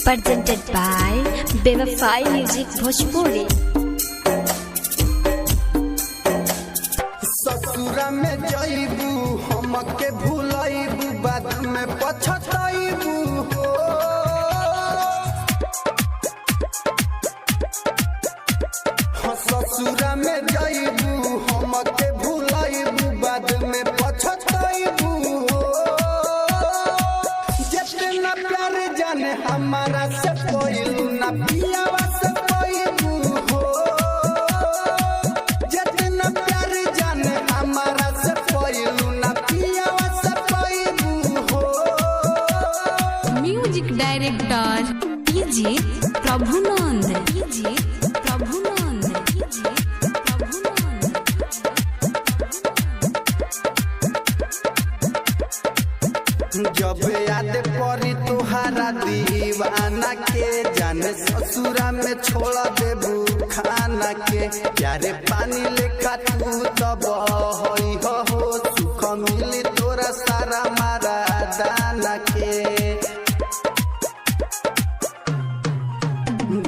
presented by Bewafai Music Bhojpuri। ससुरा में जाइबू हमके भूलाइबू बाद में पछताइबू हो। ससुरा में जाइबू हमके भूलाइबू बाद में पछताइबू हो। जितना प्यार जाने हमारा से कोई ना पियावा से कोईबू हो। जितना प्यार जाने हमारा से कोई ना पियावा से कोईबू हो। Music director DJ Prabhunand. जब याद पड़ी तुहारा दीवाना के जाने ससुरा में छोड़ देबू खाना के। प्यारे पानी लेखा तू तब हो सुख मिली तोरा सारा मारा दाना के।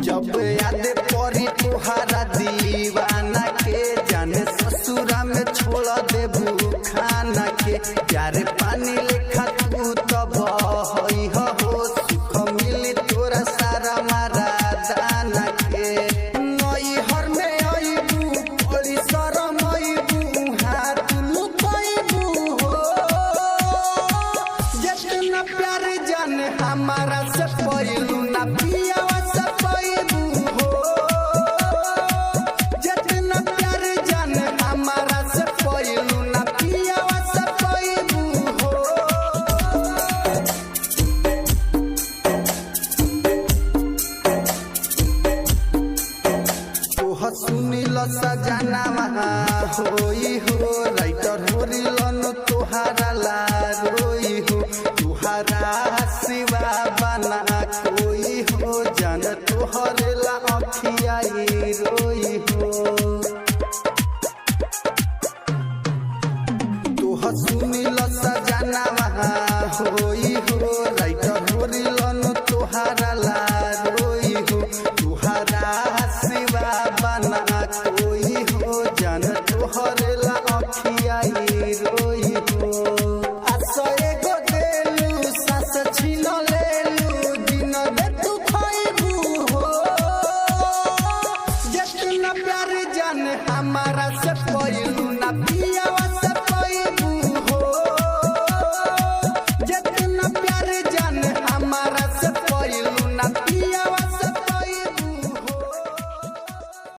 जब याद पड़ी तुहारा दीवाना के जाने ससुरा में छोड़ देबू खाना के। प्यारे पानी लेखा तू तब हो सुख मिली तोरा सारा मारा दाना के। नई हर में आइबू बड़ी शरम आइबू हाथ लुकाइबू हो। जितना प्यार जाने हमारा से पहलू ना पियावा से पाइबू हो। जितना प्यार जाने हमारा से पहलू ना पियावा से पाइबू हो। तोह सुनिल सजनावा होई